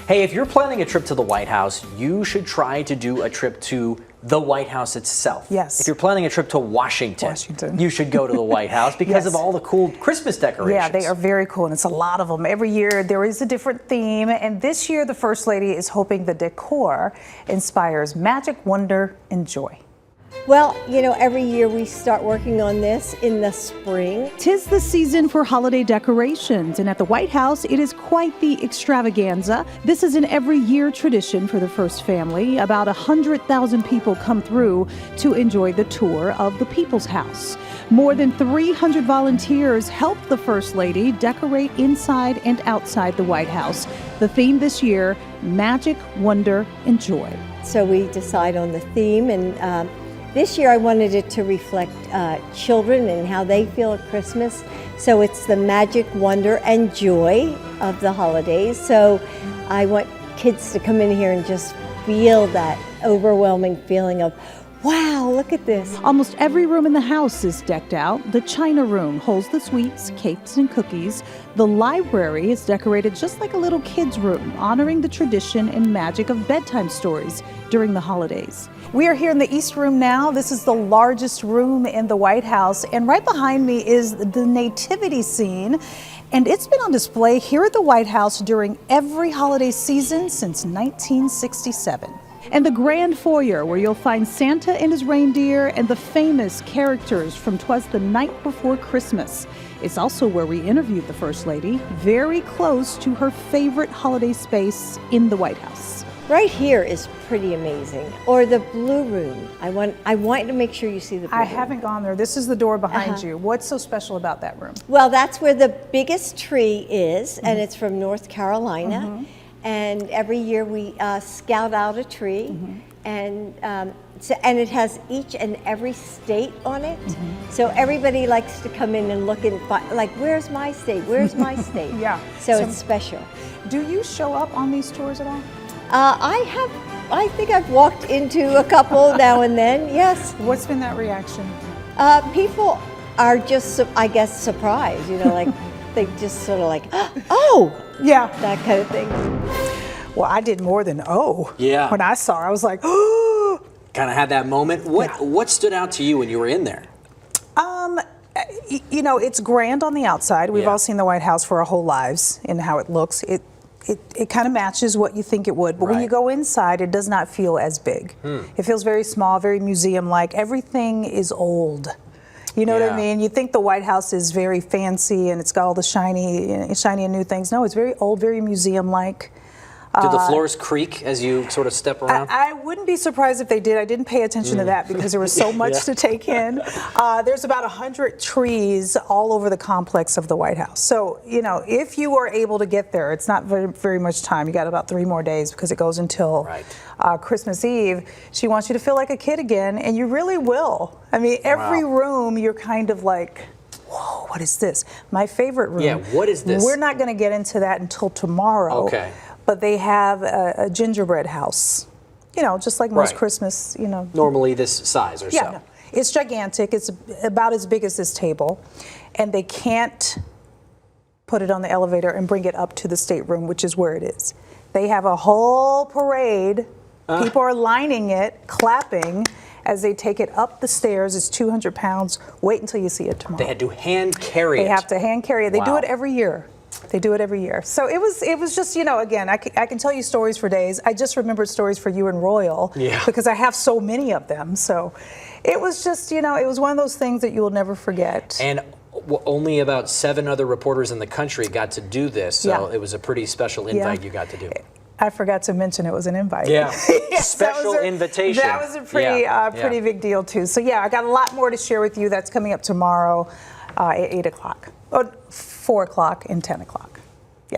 Hey, if you're planning a trip to the White House, you should try to do a trip to the White House itself. Yes. If you're planning a trip to Washington. You should go to the White House because of all the cool Christmas decorations. Yeah, they are very cool, and it's a lot of them. Every year there is a different theme, and this year the First Lady is hoping the decor inspires magic, wonder, and joy. Well, you know, every year we start working on this in the spring. 'Tis the season for holiday decorations, and at the White House, it is quite the extravaganza. This is an every year tradition for the First Family. About 100,000 people come through to enjoy the tour of the People's House. More than 300 volunteers help the First Lady decorate inside and outside the White House. The theme this year, magic, wonder, and joy. So we decide on the theme, and this year I wanted it to reflect children and how they feel at Christmas. So it's the magic, wonder, and joy of the holidays. So I want kids to come in here and just feel that overwhelming feeling of, wow, look at this. Almost every room in the house is decked out. The China Room holds the sweets, cakes, and cookies. The library is decorated just like a little kid's room, honoring the tradition and magic of bedtime stories during the holidays. We are here in the East Room now. This is the largest room in the White House, and right behind me is the nativity scene, and it's been on display here at the White House during every holiday season since 1967. And the grand foyer, where you'll find Santa and his reindeer and the famous characters from 'Twas the Night Before Christmas. It's also where we interviewed the First Lady, very close to her favorite holiday space in the White House. Right here is pretty amazing. Or the blue room. I want to make sure you see the blue I room. haven't gone there. This is the door behind you. What's so special about that room? Well, that's where the biggest tree is, and it's from North Carolina. And every year we scout out a tree, and it has each and every state on it. So everybody likes to come in and look and find, like, where's my state? Where's my state? Yeah. So it's special. Do you show up on these tours at all? I think I've walked into a couple now and then, yes. What's been that reaction? People are just, I guess, surprised, you know, like they just sort of like, oh, Yeah. that kind of thing. Well, I did more than Yeah. When I saw her, I was like, oh. Kind of had that moment. What stood out to you when you were in there? You know, it's grand on the outside. We've all seen the White House for our whole lives and how it looks. It kind of matches what you think it would, but when you go inside, it does not feel as big. It feels very small, very museum-like. Everything is old. You know what I mean? You think the White House is very fancy and it's got all the shiny and new things. No, it's very old, very museum-like. Do the floors creak as you sort of step around? I wouldn't be surprised if they did. I didn't pay attention to that because there was so much to take in. There's about 100 trees all over the complex of the White House. So, you know, if you are able to get there, it's not very much time. You got about 3 more days because it goes until Christmas Eve. She wants you to feel like a kid again, and you really will. I mean, every room you're kind of like, whoa, what is this? My favorite room. Yeah, what is this? We're not going to get into that until tomorrow. Okay. But they have a gingerbread house, you know, just like most Christmas, you know. Normally this size or so. Yeah, no. It's gigantic. It's about as big as this table. And they can't put it on the elevator and bring it up to the stateroom, which is where it is. They have a whole parade. People are lining it, clapping as they take it up the stairs. It's 200 pounds. Wait until you see it tomorrow. They had to hand carry it. They have to hand carry it. They do it every year. They do it every year. So it was just, you know, again, I can tell you stories for days. I just remembered stories for you and Royal because I have so many of them. So it was just, you know, it was one of those things that you will never forget. And only about 7 other reporters in the country got to do this. So it was a pretty special invite you got to do. I forgot to mention it was an invite. Yeah, yes, special invitation. That was a pretty big deal too. So yeah, I got a lot more to share with you. That's coming up tomorrow at 8 o'clock. 4 o'clock and 10 o'clock.